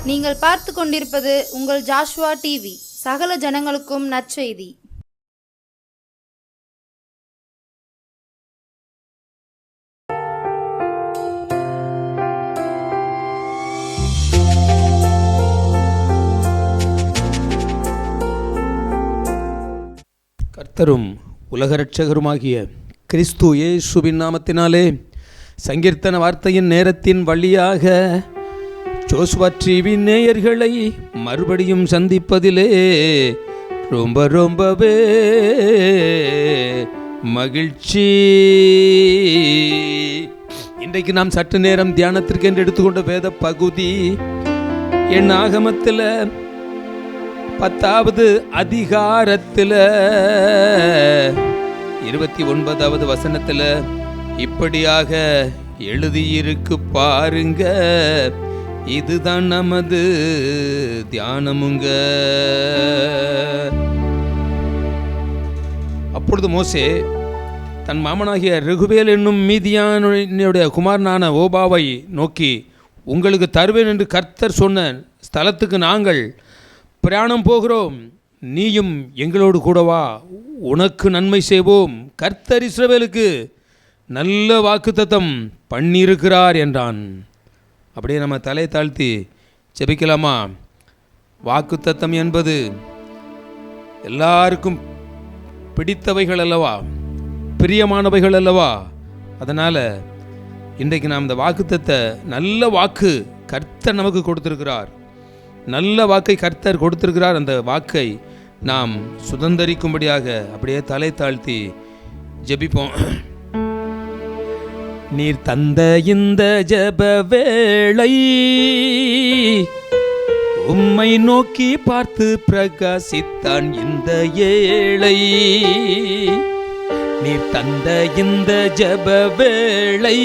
நீங்கள் பார்த்து கொண்டிருப்பது உங்கள் ஜாஷுவா டிவி. சகல ஜனங்களுக்கும் நற்செய்தி. கர்த்தரும் உலக இரட்சகருமாகிய கிறிஸ்து இயேசுவின் நாமத்தினாலே சங்கீர்த்தன வார்த்தையின் நேரத்தின் வழியாக ஜோசுவா டிவி நேயர்களை மறுபடியும் சந்திப்பதிலே ரொம்பவே மகிழ்ச்சி. இன்றைக்கு நாம் சற்று நேரம் தியானத்திற்கு என்று எடுத்துக்கொண்ட வேத பகுதி என் ஆகமத்தில் 10வது அதிகாரத்தில் 29வது வசனத்தில் இப்படியாக எழுதியிருக்கு பாருங்க. இதுதான் நமது தியானமுங்க. அப்பொழுது மோசே தன் மாமனாகிய ரெகுவேல் என்னும் மீதியானுடைய குமாரனான ஓபாவை நோக்கி, உங்களுக்கு தருவேன் என்று கர்த்தர் சொன்ன ஸ்தலத்துக்கு நாங்கள் பிரயாணம் போகிறோம், நீயும் எங்களோடு கூட வா, உனக்கு நன்மை செய்வோம், கர்த்தர் இஸ்ரவேலுக்கு நல்ல வாக்குத்தத்தம் பண்ணியிருக்கிறார் என்றான். அப்படியே நம்ம தலை தாழ்த்தி ஜெபிக்கலாமா? வாக்குத்தத்தம் என்பது எல்லாருக்கும் பிடித்தவைகள் அல்லவா, பிரியமானவைகள் அல்லவா? அதனால் இன்றைக்கு நாம் இந்த வாக்குத்தத்த நல்ல வாக்கு கர்த்தர் நமக்கு கொடுத்திருக்கிறார். நல்ல வாக்கை கர்த்தர் கொடுத்திருக்கிறார். அந்த வாக்கை நாம் சுதந்தரிக்கும்படியாக அப்படியே தலை தாழ்த்தி ஜெபிப்போம். நீர் தந்த இந்த ஜெப வேளை உம்மை நோக்கி பார்த்து பிரகாசித்தான் இந்த ஏழை. நீர் தந்த இந்த ஜெப வேளை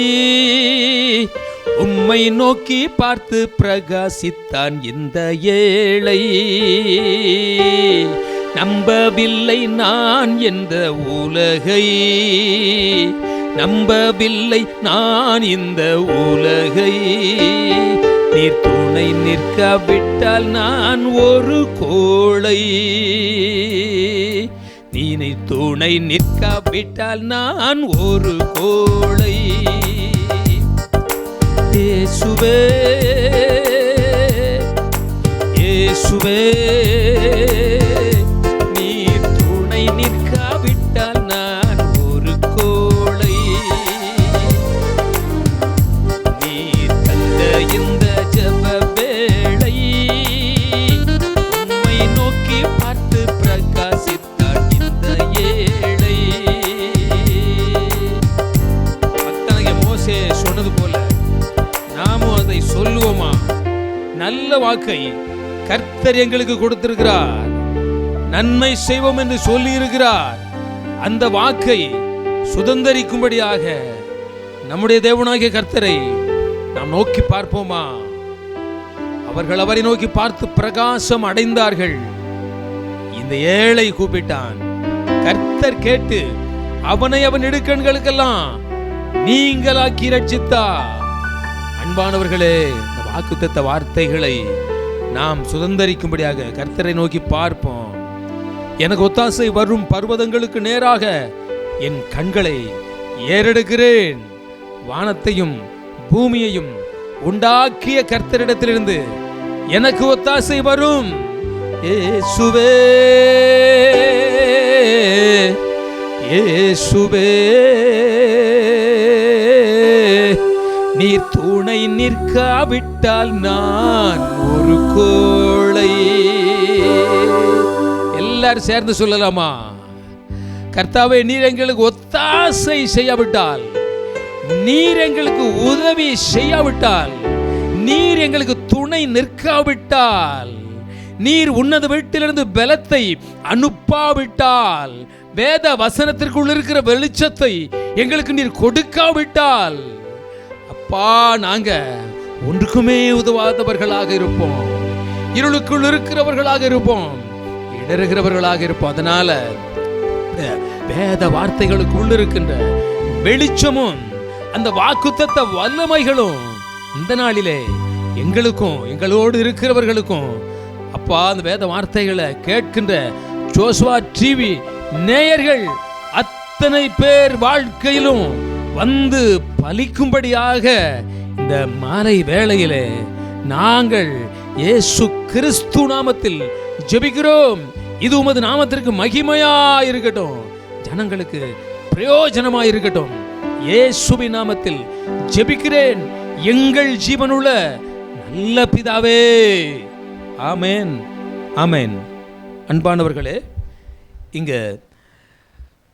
உம்மை நோக்கி பார்த்து பிரகாசித்தான் இந்த ஏழை. நம்பவில்லை நான் என்ற உலகை, நம்பவில்லை நான் இந்த உலகை. நீர் துணை நிற்காவிட்டால் நான் ஒரு கோழை. நீ துணை நிற்காவிட்டால் நான் ஒரு கோழை. இயேசுவே இயேசுவே, நீர் துணை நிற்காவிட்டால் நான் ஒரு கோழை. நீர் தந்த இந்த ஜெப வேளை உம்மை நோக்கி பார்த்து பிரகாசித்தான் இந்த ஏழை. அத்தகைய மோசே சொன்னது போல நாமும் அதை சொல்லுவோமா? நல்ல வாக்கை கர்த்தர் எங்களுக்கு கொடுத்திருக்கிறார், நன்மை செய்வோம் என்று சொல்லி இருக்கிறார். அந்த வாக்கை சுதந்தரிக்கும்படியாக நம்முடைய தேவனாகிய கர்த்தரை நாம் நோக்கி பார்ப்போமா? அவர்கள் அவரை நோக்கி பார்த்து பிரகாசம் அடைந்தார்கள். இந்த ஏழை கூப்பிட்டான், கர்த்தர் கேட்டு அவனை அவன் இடுக்கண்களுக்கெல்லாம் நீங்களாக்கி ரட்சித்தார். அன்பானவர்களே, இந்த வாக்குத்தத்த வார்த்தைகளை நாம் சுதந்தரிக்கும்படியாக கர்த்தரை நோக்கி பார்ப்போம். எனக்கு ஒத்தாசை வரும் பர்வதங்களுக்கு நேராக என் கண்களை ஏறெடுக்கிறேன். வானத்தையும் பூமியையும் உண்டாக்கிய கர்த்தரிடத்திலிருந்து எனக்கு ஒத்தாசை வரும். இயேசுவே இயேசுவே, நீர் துணை நிற்காவிட்டால் நான் ஒரு கோழை. எல்லாரும் சேர்ந்து சொல்லலாமா? கர்த்தாவே, நீர் எங்களுக்கு ஒத்தாசை செய்யாவிட்டால், நீர் எங்களுக்கு உதவி செய்யாவிட்டால், நீர் எங்களுக்கு துணை நிற்காவிட்டால், நீர் உன்னத வீட்டிலிருந்து பலத்தை அனுப்பாவிட்டால், வேத வசனத்திற்குள் இருக்கிற வெளிச்சத்தை எங்களுக்கு நீர் கொடுக்காவிட்டால், அப்பா, நாங்க ஒன்றுக்குமே உதவாதவர்களாக இருப்போம், இருளுக்குள் இருக்கிறவர்களாக இருப்போம், இடறுகிறவர்களாக இருப்போம். அதனால வேத வார்த்தைகளுக்குள் இருக்கின்ற வெளிச்சமும் அந்த வாக்குத்தத்த வல்லமைகளும் இந்த நாளிலே எங்களுக்கும் எங்களோடு இருக்கிறவர்களுக்கும் அப்பா அந்த வேத வார்த்தைகளை கேட்கின்ற ஜோசுவா டிவி நேயர்கள் அத்தனை பேர் வாழ்க்கையிலும் வந்து பலிக்கும்படியாக இந்த மாலை வேளையிலே நாங்கள் இயேசு கிறிஸ்து நாமத்தில் ஜெபிக்கிறோம். இது உமது நாமத்திற்கு மகிமையா இருக்கட்டும், ஜனங்களுக்கு பிரயோஜனமா இருக்கட்டும். இயேசுவின் நாமத்தில் ஜெபிக்கிறேன் எங்கள் ஜீவனுள்ள நல்ல பிதாவே, ஆமென் ஆமென். அன்பானவர்களே, இங்க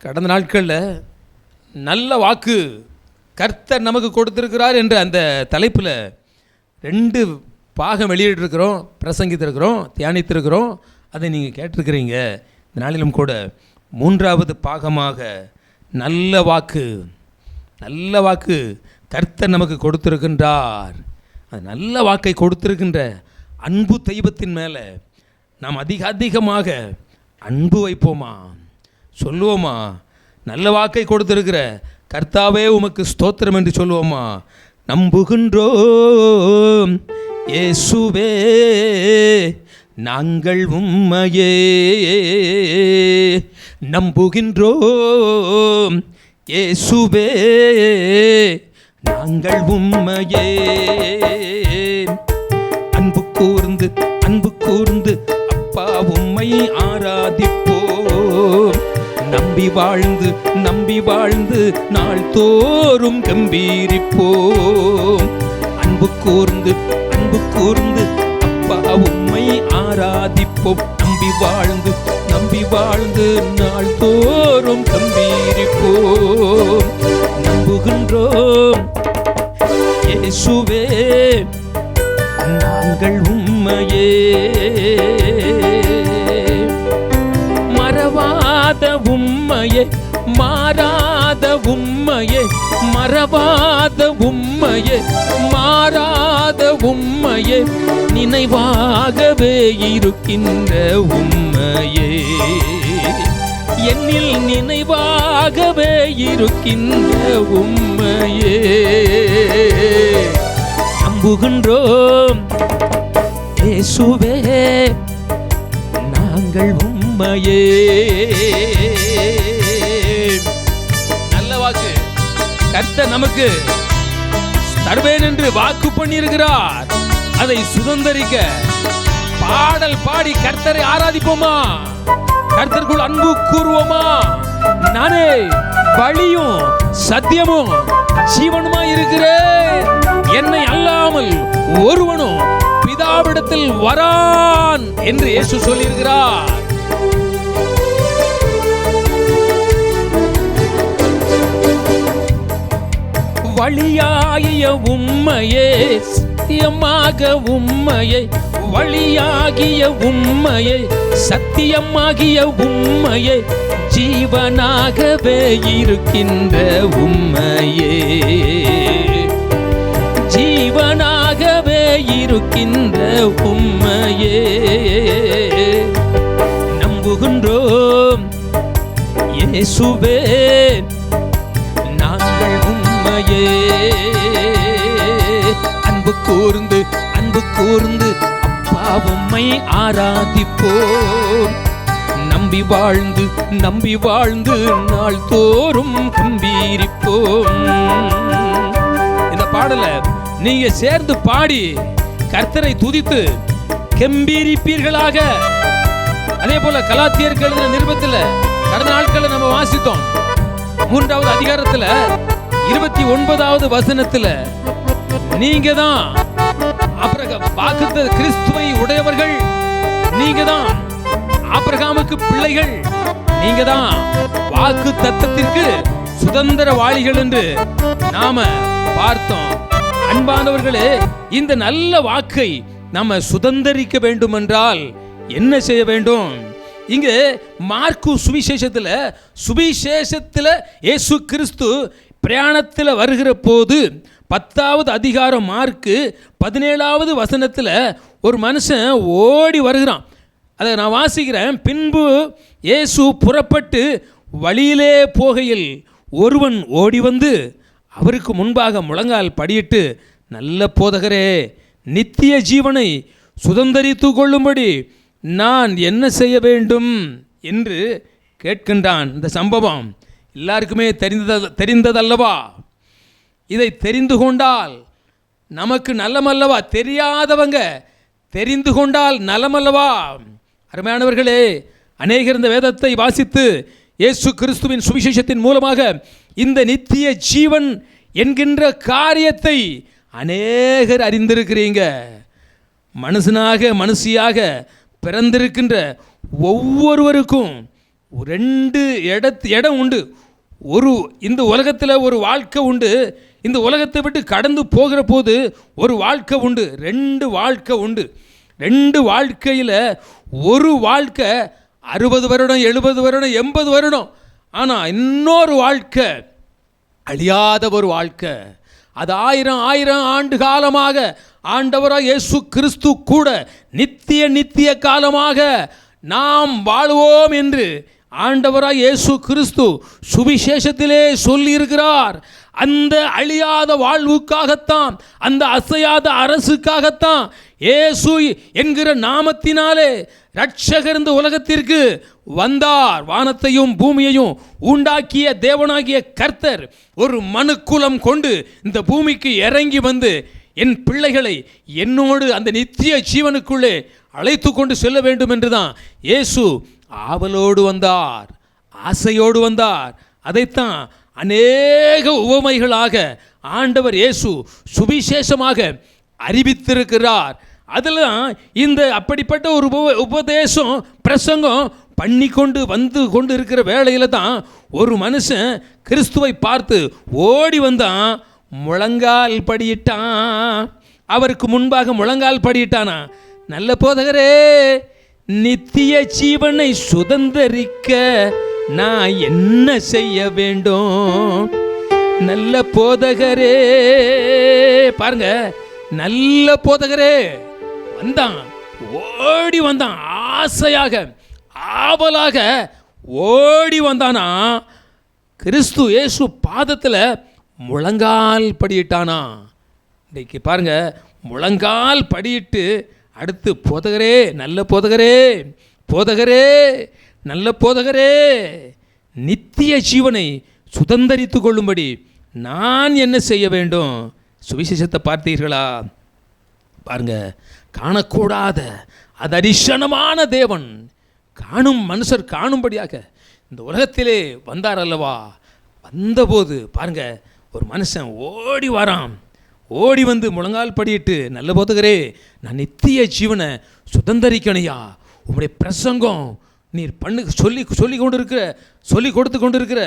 கடந்த நாட்களில் நல்ல வாக்கு கர்த்தர் நமக்கு கொடுத்திருக்கிறார் என்ற அந்த தலைப்பில் 2 பாகம் வெளியிட்டிருக்கிறோம், பிரசங்கித்திருக்கிறோம், தியானித்திருக்கிறோம். அதை நீங்கள் கேட்டிருக்கிறீங்க. இந்த நாளிலும் கூட 3வது பாகமாக நல்ல வாக்கு கர்த்தர் நமக்கு கொடுத்திருக்கின்றார். அது நல்ல வாக்கை கொடுத்திருக்கின்ற அன்பு தெய்வத்தின் மேலே நாம் அதிகமாக அன்பு வைப்போமா, சொல்லுவோமா? நல்ல வாக்கை கொடுத்திருக்கிற கர்த்தாவே உமக்கு ஸ்தோத்திரம் என்று சொல்லுவோமா? நம்புகின்றோம் இயேசுவே நாங்கள் உம்மையே, நம்புகின்றோம் இயேசுவே நாங்கள் உம்மையே. அன்பு கூர்ந்து அப்பா உம்மை ஆராதிப்போம். நம்பி வாழ்ந்து நாள் தோறும் கம்பீரிப்போம். அன்பு கூர்ந்து அப்பா உம்மை ஆராதிப்போம். நம்பி வாழ்ந்து நாள் தோறும் கம்பீரிப்போம். நம்புகின்றோம் இயேசுவே நாங்கள் உம்மையே, மறவாத உம்மையே, மாறாத உம்மையே, மறவாத உம்மையே, மாறாத உம்மையே, நினைவாகவே இருக்கின்ற உம்மையே, என்னில் நினைவாகவே இருக்கின்ற உம்மையே. நம்புகின்றோம் இயேசுவே நாங்கள் உம்மையே. நல்ல வாக்கு கர்த்தர் நமக்கு தருவேன் என்று வாக்கு பண்ணியிருக்கிறார். அதை சுதந்தரிக்க பாடல் பாடி கர்த்தரை ஆராதிப்போமா? கர்த்தருக்குள் அன்பு கூறுவோமா? நானே வழியும் சத்தியமும் ஜீவனுமா இருக்கிறேன், என்னை அல்லாமல் ஒருவனும் பிதாவிடத்தில் வரான் என்று இயேசு சொல்லியிருக்கிறார். வழியாகிய உம்மையே, சத்தியமாக உம்மையே, வழியாகிய உம்மையே, சத்தியமாகிய உம்மையே, ஜீவனாகவே இருக்கின்ற உம்மையே, ஜீவனாகவே இருக்கின்ற உம்மையே. நம்புகின்றோம் இயேசுவே நாங்கள் உம்மையே. அன்பு கூர்ந்து அப்பா உம்மை ஆராதிப்போம். நம்பி வாழ்ந்து நாள் தோறும் கம்பீரிப்போம். இந்த பாடலை நீங்க சேர்ந்து பாடி கர்த்தரை துதித்து கம்பீரிப்பீர்களாக. அதே போல கலாத்தியருக்கு எழுதின நிருபத்தில் கடந்த நாட்களில் நம்ம வாசித்தோம். 3வது அதிகாரத்தில் 29வது வசனத்தில் நீங்க தான் வாக்குத்த கிறிஸ்துவை உடையவர்கள், நீங்க தான் ஆபிரகாமுக்கு பிள்ளைகள், நீங்க தான் வாக்கு தத்தத்திற்கு சுதந்திரவாளிகள் என்று நாம பார்த்தோம். அன்பானவர்களே, இந்த நல்ல வாக்கை நாம சுதந்திரிக்க வேண்டும் என்றால் என்ன செய்ய வேண்டும்? இங்கு மார்க்கு சுவிசேஷத்தில் இயேசு கிறிஸ்து பிரயாணத்தில் வருகிற போது 10வது அதிகாரம் மார்க்கு 17வது வசனத்தில் ஒரு மனுஷன் ஓடி வருகிறான். அதை நான் வாசிக்கிறேன். பின்பு இயேசு புறப்பட்டு வழியிலே போகையில் ஒருவன் ஓடி வந்து அவருக்கு முன்பாக முழங்கால் படியிட்டு, நல்ல போதகரே, நித்திய ஜீவனை சுதந்தரித்து கொள்ளும்படி நான் என்ன செய்ய வேண்டும் என்று கேட்கின்றான். இந்த சம்பவம் எல்லாருக்குமே தெரிந்ததல்லவா? இதை தெரிந்து கொண்டால் நமக்கு நலமல்லவா? தெரியாதவங்க தெரிந்து கொண்டால் நலமல்லவா? அருமையானவர்களே, அநேகர் இந்த வேதத்தை வாசித்து இயேசு கிறிஸ்துவின் சுவிசேஷத்தின் மூலமாக இந்த நித்திய ஜீவன் என்கின்ற காரியத்தை அநேகர் அறிந்திருக்கிறீங்க. மனுஷியாக பிறந்திருக்கின்ற ஒவ்வொருவருக்கும் 2 இடம் உண்டு. இந்த உலகத்தில் ஒரு வாழ்க்கை உண்டு. இந்த உலகத்தை விட்டு கடந்து போகிற போது ஒரு வாழ்க்கை உண்டு. 2 வாழ்க்கை உண்டு. 2 வாழ்க்கையில் ஒரு வாழ்க்கை 60 வருடம், 70 வருடம், 80 வருடம். ஆனால் இன்னொரு வாழ்க்கை அழியாத ஒரு வாழ்க்கை. அது 1000 ஆண்டு காலமாக ஆண்டவராக இயேசு கிறிஸ்து கூட நித்திய காலமாக நாம் வாழுவோம் என்று ஆண்டவராக இயேசு கிறிஸ்து சுவிசேஷத்திலே சொல்லியிருக்கிறார். அந்த அழியாத வாழ்வுக்காகத்தான், அந்த அசையாத அரசுக்காகத்தான் இயேசு என்கிற நாமத்தினாலே இரட்சகர் இந்த உலகத்திற்கு வந்தார். வானத்தையும் பூமியையும் உண்டாக்கிய தேவனாகிய கர்த்தர் ஒரு மனுக்குலம் கொண்டு இந்த பூமிக்கு இறங்கி வந்து என் பிள்ளைகளை என்னோடு அந்த நித்திய ஜீவனுக்குள்ளே அழைத்து கொண்டு செல்ல வேண்டும் என்றுதான் இயேசு ஆவலோடு வந்தார், ஆசையோடு வந்தார். அதைத்தான் அநேக உவமைகளாக ஆண்டவர் இயேசு சுவிசேஷமாக அறிவித்திருக்கிறார். அதில் இந்த அப்படிப்பட்ட ஒரு உபதேசம் பிரசங்கம் பண்ணி வந்து கொண்டு இருக்கிற வேளையில் தான் ஒரு மனுஷன் கிறிஸ்துவை பார்த்து ஓடி வந்தான், முழங்கால் படியிட்டான். அவருக்கு முன்பாக முழங்கால் படியிட்டானா, நல்ல போதகரே, நித்திய ஜீவனை சுதந்தரிக்க நான் என்ன செய்ய வேண்டும்? நல்ல போதகரே, பாருங்க, நல்ல போதகரே வந்தான், ஓடி வந்தான், ஆசையாக ஆவலாக ஓடி வந்தானா, கிறிஸ்து இயேசு பாதத்தில் முழங்கால் படியிட்டானா. இன்றைக்கு பாருங்க, முழங்கால் படியிட்டு அடுத்து போதகரே, நல்ல போதகரே, போதகரே, நல்ல போதகரே, நித்திய ஜீவனை சுதந்தரித்து கொள்ளும்படி நான் என்ன செய்ய வேண்டும்? சுவிசேஷத்தை பார்த்தீர்களா? பாருங்க, காணக்கூடாத அது அரிசனமான தேவன் காணும் மனுஷர் காணும்படியாக இந்த உலகத்திலே வந்தார் அல்லவா? வந்தபோது பாருங்க, ஒரு மனுஷன் ஓடி வரான், ஓடி வந்து முழங்கால் படியிட்டு, நல்ல போதகரே, நான் நித்திய ஜீவனை சுதந்தரிக்கணையா, உங்களுடைய பிரசங்கம் நீர் சொல்லி கொடுத்து கொண்டிருக்கிற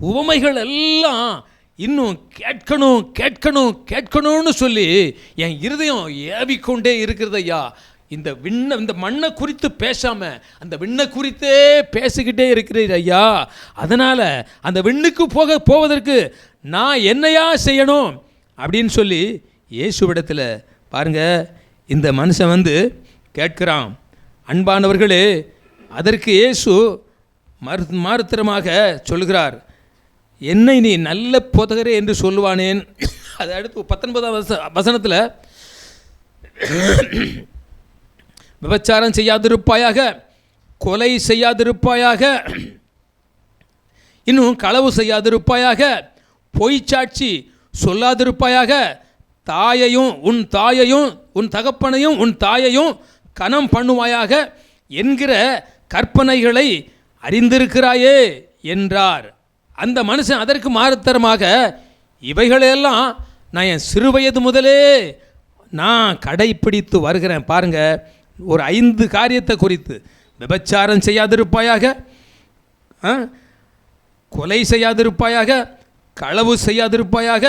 உவமைகள் எல்லாம் இன்னும் கேட்கணும்னு சொல்லி என் இருதயம் ஏவிக்கொண்டே இருக்கிறது ஐயா. இந்த மண்ணை குறித்து பேசாமல் அந்த விண்ணை குறித்தே பேசிக்கிட்டே இருக்கிறீர் ஐயா. அதனால் அந்த விண்ணுக்கு போவதற்கு நான் என்னையா செய்யணும் அப்படின்னு சொல்லி இயேசுவிடத்தில் பாருங்கள் இந்த மனுஷன் வந்து கேட்குறான். அன்பானவர்களே, அதற்கு இயேசு மாறுத்தரமாக சொல்கிறார், என்னை நீ நல்ல போதகரே என்று சொல்லுவானேன். அதை அடுத்து 19ஆம் வசனத்தில், விபச்சாரம் செய்யாதிருப்பாயாக, கொலை செய்யாதிருப்பாயாக, இன்னும் களவு செய்யாதிருப்பாயாக, பொய்ச்சாட்சி சொல்லாதிருப்பாயாக, உன் தாயையும் உன் தகப்பனையும் உன் தாயையும் கனம் பண்ணுவாயாக என்கிற கற்பனைகளை அறிந்திருக்கிறாயே என்றார். அந்த மனுஷன் அதற்கு மாறுத்தரமாக, இவைகளெல்லாம் நான் என் சிறுவயது முதலே நான் கடைப்பிடித்து வருகிறேன். பாருங்க, ஒரு 5 காரியத்தை குறித்து, விபச்சாரம் செய்யாதிருப்பாயாக, கொலை செய்யாதிருப்பாயாக, களவு செய்யாதிருப்பாயாக,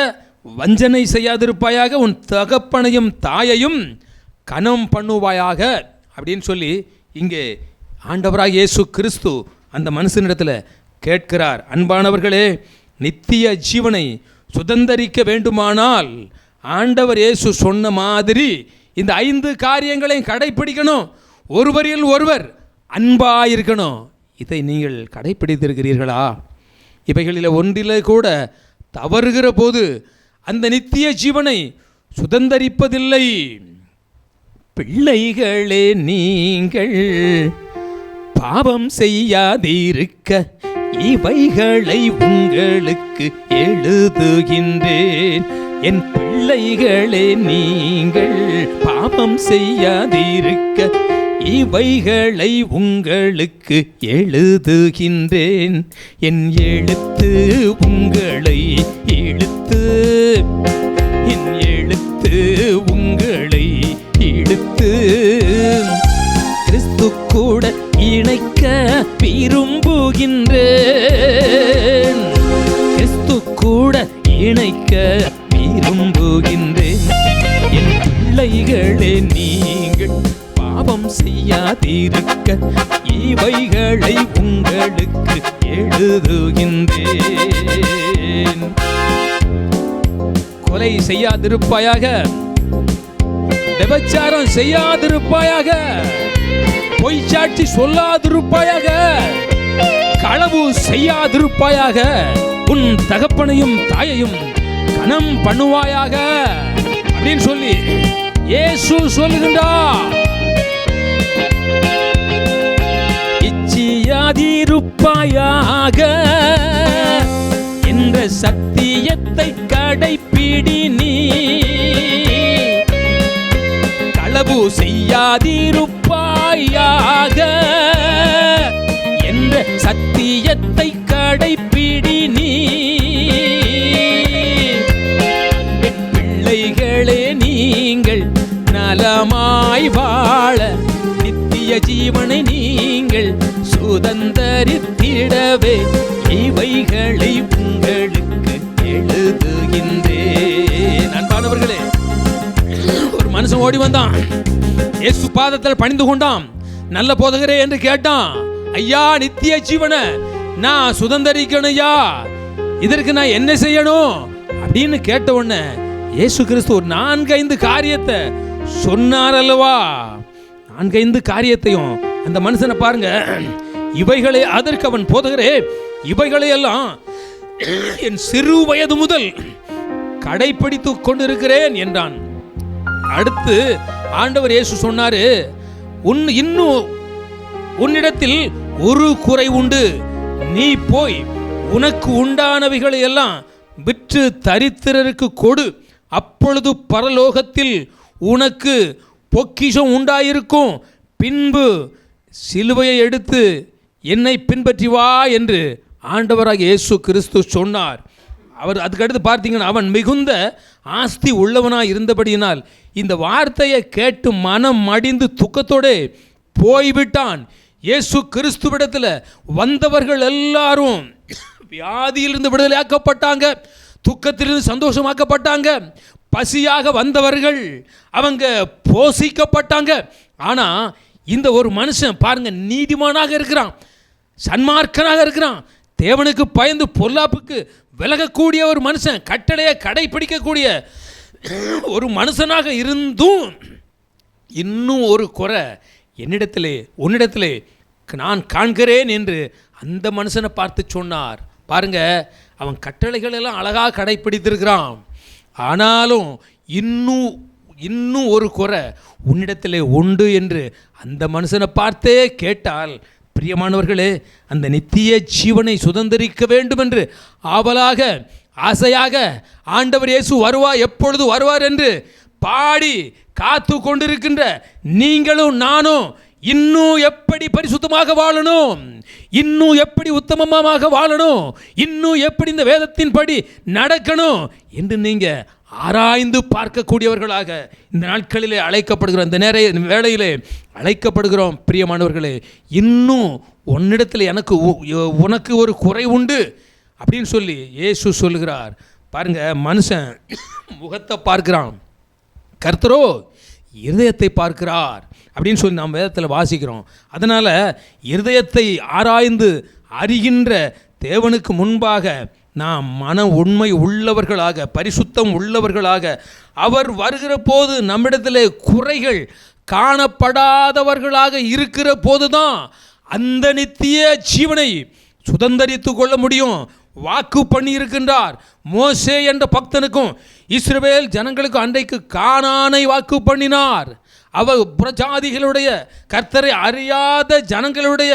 வஞ்சனை செய்யாதிருப்பாயாக, உன் தகப்பனையும் தாயையும் கனம் பண்ணுவாயாக அப்படின்னு சொல்லி இங்கே ஆண்டவராக இயேசு கிறிஸ்து அந்த மனுஷனிடத்தில் கேட்கிறார். அன்பானவர்களே, நித்திய ஜீவனை சுதந்தரிக்க வேண்டுமானால் ஆண்டவர் இயேசு சொன்ன மாதிரி இந்த 5 காரியங்களையும் கடைப்பிடிக்கணும். ஒருவரில் ஒருவர் அன்பாயிருக்கணும். இதை நீங்கள் கடைப்பிடித்திருக்கிறீர்களா? இவைகளில் ஒன்றில் கூட தவறுகிற போது அந்த நித்திய ஜீவனை சுதந்தரிப்பதில்லை. பிள்ளைகளே நீங்கள் பாவம் செய்யாதிருக்க இவைகளை உங்களுக்கு எழுதுகின்றேன். என் பிள்ளைகளே நீங்கள் பாவம் செய்யாதிருக்க இவைகளை உங்களுக்கு எழுதுகின்றேன். என் எழுத்து உங்களை இழுத்து, என் எழுத்து உங்களை இழுத்து கிறிஸ்து கூட இணைக்க விரும்புகின்றேன். கிறிஸ்து கூட இணைக்க விரும்புகின்றேன். என் பிள்ளைகளே நீங்கள் பாவம் செய்யாதிருக்க இவைகளை உங்களுக்கு எழுதுகின்றேன். கொலை செய்யாதிருப்பாயாக, விபச்சாரம் செய்யாதிருப்பாயாக, பொய்ச்சாட்சி சொல்லாதிருப்பாயாக, களவு செய்யாதிருப்பாயாக, உன் தகப்பனையும் தாயையும் கனம் பண்ணுவாயாக அப்படின்னு சொல்லி இயேசு சொல்லுகின்றார். இச்சியாதிருப்பாயாக என்ற சத்தியத்தை கடைப்பிடி நீ, களவு செய்யாதிருப்பாயாக என்ற சத்தியத்தை கடைப்பிடி நீ. பிள்ளைகளே நீங்கள் நலமாய் வாழ நித்திய ஜீவனை நீங்கள் சுதந்தரித்திடவே இவைகளை உங்களுக்கு எழுதுகின்றேன். அன்பானவர்களே, ஒரு மனுஷன் ஓடி வந்தான், இயேசு பாதத்தில் பணிந்து கொண்டான். நல்ல போதகரே என்று கேட்டான். ஐயா, நித்திய ஜீவனை நான் சுதந்தரிக்கணும் ஐயா, இதற்கு நான் என்ன செய்யணும் அப்படின்னு கேட்ட உடனே இயேசு கிறிஸ்து ஒரு 4-5 காரியத்தை சொன்னார் அல்லவா. 4-5 காரியத்தையும் அந்த மனுஷனை பாருங்க. இவைகளை, அதற்கு அவன், போதகரே இவைகளை எல்லாம் என் சிறு வயது முதல் கடைப்பிடித்துக் கொண்டிருக்கிறேன் என்றான். அடுத்து ஆண்டவர் இயேசு சொன்னாரு, இன்னும் உன்னிடத்தில் ஒரு குறை உண்டு. நீ போய் உனக்கு உண்டானவைகளை எல்லாம் விற்று தரித்திரருக்கு கொடு, அப்பொழுது பரலோகத்தில் உனக்கு பொக்கிஷம் உண்டாயிருக்கும். பின்பு சிலுவையை எடுத்து என்னை பின்பற்றி வா என்று ஆண்டவராக இயேசு கிறிஸ்து சொன்னார். அவர் அதுக்கடுத்து பார்த்தீங்கன்னா, அவன் மிகுந்த ஆஸ்தி உள்ளவனாக இருந்தபடியினால் இந்த வார்த்தையை கேட்டு மனம் மடிந்து துக்கத்தோடு போய்விட்டான். இயேசு கிறிஸ்துவிடத்தில் வந்தவர்கள் எல்லாரும் வியாதியிலிருந்து விடுதலையாக்கப்பட்டாங்க, துக்கத்திலிருந்து சந்தோஷமாக்கப்பட்டாங்க. பசியாக வந்தவர்கள் அவங்க போஷிக்கப்பட்டாங்க. ஆனால் இந்த ஒரு மனுஷன் பாருங்க, நீதிமானாக இருக்கிறான், சன்மார்க்கனாக இருக்கிறான், தேவனுக்கு பயந்து பொல்லாப்புக்கு விலகக்கூடிய ஒரு மனுஷன், கட்டளையை கடைபிடிக்கக்கூடிய ஒரு மனுஷனாக இருந்தும் இன்னும் ஒரு குறை உன்னிடத்திலே நான் காண்கிறேன் என்று அந்த மனுஷனை பார்த்து சொன்னார். பாருங்க, அவன் கட்டளைகள் எல்லாம் அழகாக கடைபிடித்திருக்கிறான். ஆனாலும் இன்னும் ஒரு குறை உன்னிடத்திலே உண்டு என்று அந்த மனுஷனை பார்த்தே கேட்டால், பிரியமானவர்களே, அந்த நித்திய ஜீவனை சுதந்தரிக்க வேண்டும் என்று ஆவலாக ஆசையாக ஆண்டவர் இயேசு வருவார், எப்பொழுது வருவார் என்று பாடி காத்து கொண்டிருக்கின்ற நீங்களும் நானும் இன்னும் எப்படி பரிசுத்தமாக வாழணும், இன்னும் எப்படி உத்தமமாக வாழணும், இன்னும் எப்படி இந்த வேதத்தின்படி நடக்கணும் என்று நீங்கள் ஆராய்ந்து பார்க்கக்கூடியவர்களாக இந்த நாட்களிலே அழைக்கப்படுகிறோம், இந்த வேளையிலே அழைக்கப்படுகிறோம். பிரியமானவர்களே, இன்னும் உன்னிடத்தில் உனக்கு ஒரு குறை உண்டு அப்படின்னு சொல்லி இயேசு சொல்லுகிறார். பாருங்க, மனுஷன் முகத்தை பார்க்கிறான், கர்த்தரோ இருதயத்தை பார்க்கிறார் அப்படின்னு சொல்லி நாம் வேதத்தில் வாசிக்கிறோம். அதனால் இருதயத்தை ஆராய்ந்து அறிகின்ற தேவனுக்கு முன்பாக நாம் மன உண்மை உள்ளவர்களாக, பரிசுத்தம் உள்ளவர்களாக, அவர் வருகிற போது நம்மிடத்தில் குறைகள் காணப்படாதவர்களாக இருக்கிற போதுதான் அந்த நித்திய ஜீவனை சுதந்தரித்து கொள்ள முடியும். வாக்கு பண்ணி இருக்கின்றார். மோசே என்ற பக்தனுக்கும் இஸ்ரவேல் ஜனங்களுக்கும் அன்றைக்கு கானானை வாக்கு பண்ணினார். புறஜாதிகளுடைய கர்த்தரை அறியாத ஜனங்களுடைய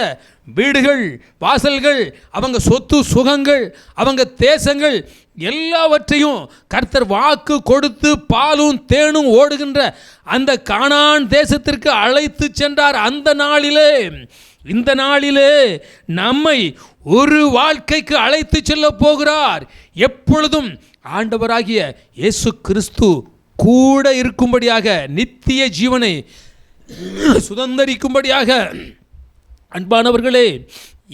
வீடுகள், வாசல்கள், அவங்க சொத்து சுகங்கள், அவங்க தேசங்கள் எல்லாவற்றையும் கர்த்தர் வாக்கு கொடுத்து பாலும் தேனும் ஓடுகின்ற அந்த கானான் தேசத்திற்கு அழைத்து சென்றார். அந்த நாளிலே, இந்த நாளிலே நம்மை ஒரு வாழ்க்கைக்கு அழைத்து செல்ல போகிறார். எப்பொழுதும் ஆண்டவராகிய இயேசு கிறிஸ்து கூட இருக்கும்படியாக, நித்திய ஜீவனை சுதந்தரிக்கும்படியாக. அன்பானவர்களே,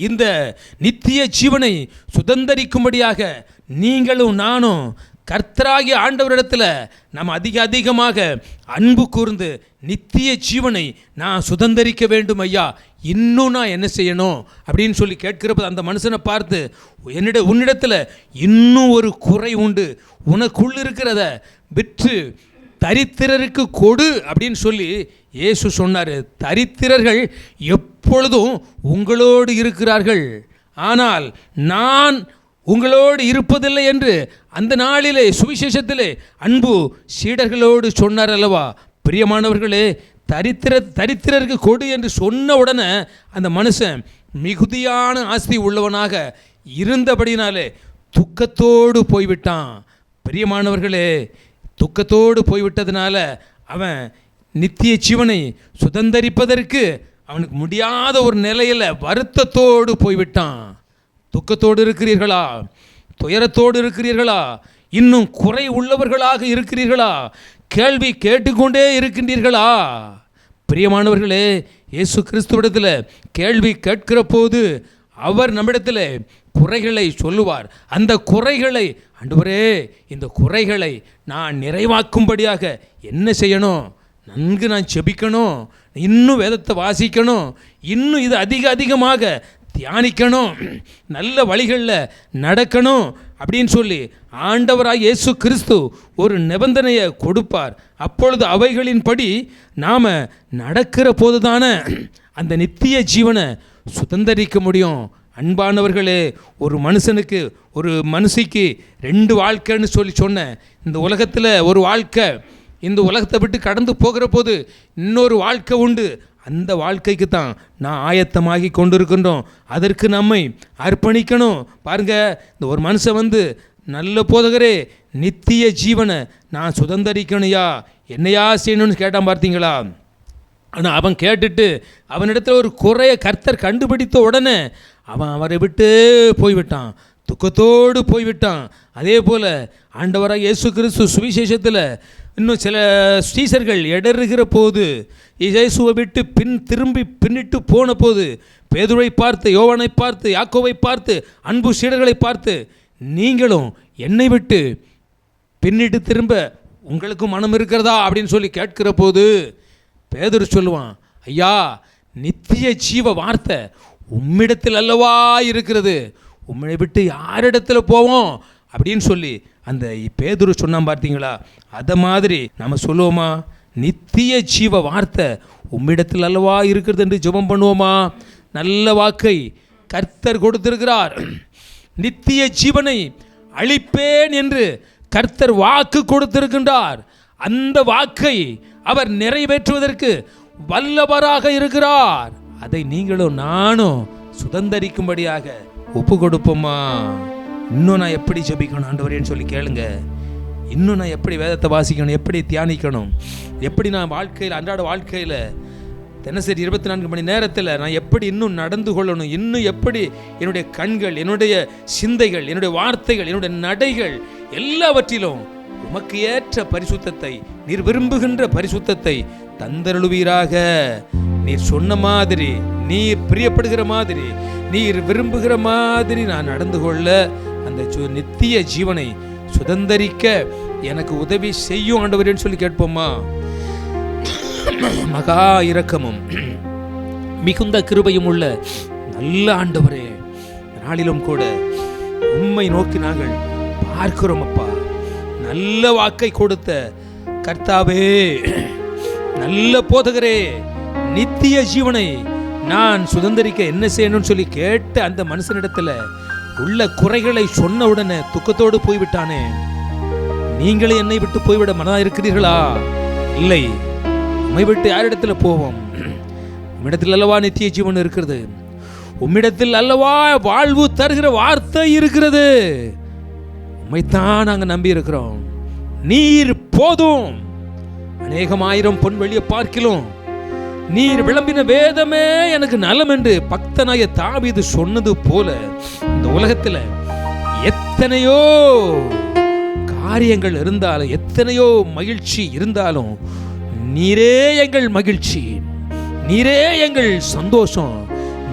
இந்த நித்திய ஜீவனை சுதந்தரிக்கும்படியாக நீங்களும் நானும் கர்த்தராகிய ஆண்டவரிடத்தில் நாம் அதிகமாக அன்பு கூர்ந்து நித்திய ஜீவனை நான் சுதந்தரிக்க வேண்டும் ஐயா, இன்னும் நான் என்ன செய்யணும் அப்படின்னு சொல்லி கேட்கிறப்ப அந்த மனுஷனை பார்த்து, உன்னிடத்தில் இன்னும் ஒரு குறை உண்டு, உனக்குள் இருக்கிறத விற்று தரித்திரருக்கு கொடு அப்படின்னு சொல்லி இயேசு சொன்னார். தரித்திரர்கள் எப்பொழுதும் உங்களோடு இருக்கிறார்கள், ஆனால் நான் உங்களோடு இருப்பதில்லை என்று அந்த நாளிலே சுவிசேஷத்திலே அன்பு சீடர்களோடு சொன்னார் அல்லவா? பிரியமானவர்களே, தரித்திரருக்கு கொடு என்று சொன்ன உடனே அந்த மனுஷன் மிகுதியான ஆஸ்தி உள்ளவனாக இருந்தபடினாலே துக்கத்தோடு போய்விட்டான். பிரியமானவர்களே, துக்கத்தோடு போய்விட்டதுனால அவன் நித்திய ஜீவனை சுதந்தரிப்பதற்கு அவனுக்கு முடியாத ஒரு நிலையில் வருத்தத்தோடு போய்விட்டான். துக்கத்தோடு இருக்கிறீர்களா? துயரத்தோடு இருக்கிறீர்களா? இன்னும் குறை உள்ளவர்களாக இருக்கிறீர்களா? கேள்வி கேட்டுக்கொண்டே இருக்கின்றீர்களா? பிரியமானவர்களே, இயேசு கிறிஸ்துவிடத்தில் கேள்வி கேட்கிற போது அவர் நம்மிடத்தில் குறைகளை சொல்லுவார். அந்த குறைகளை, ஆண்டவரே இந்த குறைகளை நான் நிறைவாக்கும்படியாக என்ன செய்யணும்? நன்கு நான் செபிக்கணும், இன்னும் வேதத்தை வாசிக்கணும், இன்னும் இது அதிகமாக தியானிக்கணும், நல்ல வழிகளில் நடக்கணும் அப்படின்னு சொல்லி ஆண்டவராக இயேசு கிறிஸ்து ஒரு நிபந்தனையை கொடுப்பார். அப்பொழுது அவைகளின்படி நாம் நடக்கிற போது தானே அந்த நித்திய ஜீவனை சுதந்தரிக்க முடியும். அன்பானவர்களே, ஒரு மனுஷனுக்கு, ஒரு மனுஷிக்கு 2 வாழ்க்கைன்னு சொல்லி சொன்னேன். இந்த உலகத்தில் ஒரு வாழ்க்கை, இந்த உலகத்தை விட்டு கடந்து போகிற போது இன்னொரு வாழ்க்கை உண்டு. அந்த வாழ்க்கைக்கு தான் நான் ஆயத்தமாகி கொண்டிருக்கின்றோம். அதற்கு நம்மை அர்ப்பணிக்கணும். பாருங்கள், இந்த ஒரு மனுஷன் நல்ல போதகரே நித்திய ஜீவனை நான் சுதந்தரிக்கணுயா, என்னையா செய்யணும்னு கேட்டான் பார்த்தீங்களா? ஆனால் அவன் கேட்டுட்டு அவனிடத்தில் ஒரு குறையை கர்த்தர் கண்டுபிடித்த உடனே அவரை விட்டு போய்விட்டான், துக்கத்தோடு போய்விட்டான். அதே போல் ஆண்டவராக இயேசு கிறிஸ்து சுவிசேஷத்தில் இன்னும் சில ஸ்ரீசர்கள் இடறுகிற போது, இயேசுவை விட்டு திரும்பி பின்னிட்டு போன போது பேதுரை பார்த்து, யோவானை பார்த்து, யாக்கோவை பார்த்து, அன்பு சீடர்களை பார்த்து, நீங்களும் என்னை விட்டு பின்னிட்டு திரும்ப உங்களுக்கு மனம் இருக்கிறதா அப்படின்னு சொல்லி கேட்கிற போது பேதுரு சொல்லுவான், ஐயா நித்திய ஜீவ வார்த்தை உம்மிடத்தில் அல்லவா இருக்கிறது, உம்மை விட்டு யாரிடத்தில் போவோம் அப்படின்னு சொல்லி அந்த பேதுரு சொன்னான் பார்த்தீங்களா? அதை மாதிரி நம்ம சொல்லுவோமா? நித்திய ஜீவ வார்த்தை உம்மிடத்தில் அல்லவா இருக்கிறது என்று ஜெபம் பண்ணுவோமா? நல்ல வாக்கை கர்த்தர் கொடுத்திருக்கிறார். நித்திய ஜீவனை அளிப்பேன் என்று கர்த்தர் வாக்கு கொடுத்திருக்கின்றார். அந்த வாக்கை அவர் நிறைவேற்றுவதற்கு வல்லவராக இருக்கிறார். அதை நீங்களும் நானும் சுதந்தரிக்கும்படியாக ஒப்பு கொடுப்போமா? இன்னும் நான் எப்படி ஜெபிக்கணும் ஆண்டவரேன்னு சொல்லி கேளுங்க. இன்னும் நான் எப்படி வேதத்தை வாசிக்கணும், எப்படி தியானிக்கணும், எப்படி நான் வாழ்க்கையில், அன்றாட வாழ்க்கையில் தினசரி 24 மணி நேரத்தில் நான் எப்படி இன்னும் நடந்து கொள்ளணும், இன்னும் எப்படி என்னுடைய கண்கள், என்னுடைய சிந்தைகள், என்னுடைய வார்த்தைகள், என்னுடைய நடைகள் எல்லாவற்றிலும் உமக்கு ஏற்ற பரிசுத்தத்தை, நீர் விரும்புகின்ற பரிசுத்தத்தை தந்தருளுவீராக. நீர் சொன்ன மாதிரி, நீர் பிரியப்படுகிற மாதிரி, நீர் விரும்புகிற மாதிரி நான் நடந்து கொள்ள அந்த நித்திய ஜீவனை சுதந்தரிக்க எனக்கு உதவி செய்யும் ஆண்டவரேன்னு சொல்லி கேட்போமா? மகா இரக்கமும் மிகுந்த கிருபையும் உள்ள நல்ல ஆண்டவரே, நாளிலும் கூட உம்மை நோக்கி நாங்கள் பார்க்கிறோம் அப்பா. நல்ல வாக்கை கொடுத்த கர்த்தாவே, நல்ல போதகரே, நித்திய ஜீவனை நான் சுதந்தரிக்க என்ன செய்யணும்னு சொல்லி கேட்ட அந்த மனுஷனிடத்துல உள்ள குறைகளை சொன்ன உடனே துக்கத்தோடு போய்விட்டானே, நீங்களே என்னை விட்டு போய்விட மனதா இருக்கிறீர்களா? இல்லை, உம்மை விட்டு யாரிடத்துல போவோம்? உம்மிடத்தில் அல்லவா நித்திய ஜீவன் இருக்கிறது. உம்மிடத்தில் அல்லவா வாழ்வு தருகிற வார்த்தை இருக்கிறது. உம்மைத்தான் நாங்கள் நம்பி இருக்கிறோம். நீர் போதும். அநேகமாயிரம் பொன் வெளியே பார்க்கிறோம். நீர் விளம்பின வேதமே எனக்கு நலம் என்று பக்தனாய தாவீது சொன்னது போல இந்த உலகத்தில் எத்தனையோ காரியங்கள் இருந்தாலும், எத்தனையோ மகிழ்ச்சி இருந்தாலும், நீரே எங்கள் மகிழ்ச்சி, நீரே எங்கள் சந்தோஷம்,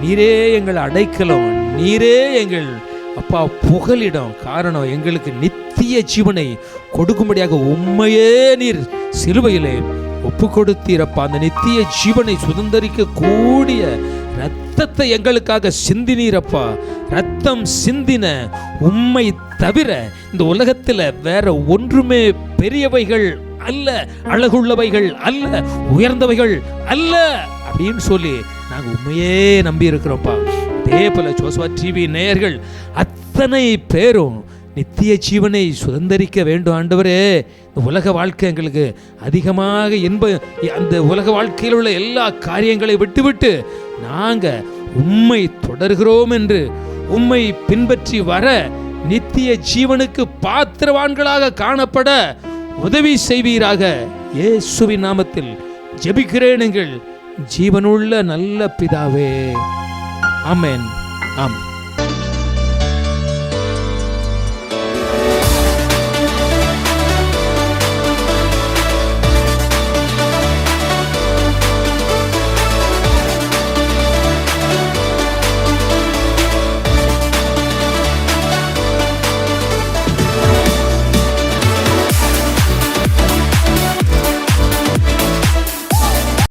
நீரே எங்கள் அடைக்கலம், நீரே எங்கள் அப்பா புகலிடம். காரணம், எங்களுக்கு நித்திய ஜீவனை கொடுக்கும்படியாக உம்மையே நீர் சிலுவையிலே ஒப்பு கொடுத்தீரப்பா. அந்த நித்திய ஜீவனை சுதந்தரிக்க கூடிய ரத்தத்தை எங்களுக்காக சிந்தினீரப்பா. ரத்தம் சிந்தின உம்மை தவிர இந்த உலகத்தில் வேற ஒன்றுமே பெரியவைகள் அல்ல, அழகுள்ளவைகள் அல்ல, உயர்ந்தவைகள் அல்ல அப்படின்னு சொல்லி நாங்கள் உண்மையே நம்பி இருக்கிறோம்ப்பா. அதே போல ஜோசுவா டிவி நேயர்கள் அத்தனை பேரும் நித்திய ஜீவனை சுதந்தரிக்க வேண்டும். ஆண்டவரே, இந்த உலக வாழ்க்கை எங்களுக்கு அதிகமாக அந்த உலக வாழ்க்கையில் உள்ள எல்லா காரியங்களை விட்டுவிட்டு நாங்கள் உம்மை தொடர்கிறோம் என்று உம்மை பின்பற்றி வர நித்திய ஜீவனுக்கு பாத்திரவான்களாக காணப்பட உதவி செய்வீராக. இயேசுவின் நாமத்தில் ஜெபிக்கிறேன் எங்கள் ஜீவனுள்ள நல்ல பிதாவே. ஆமென். ஆமென்.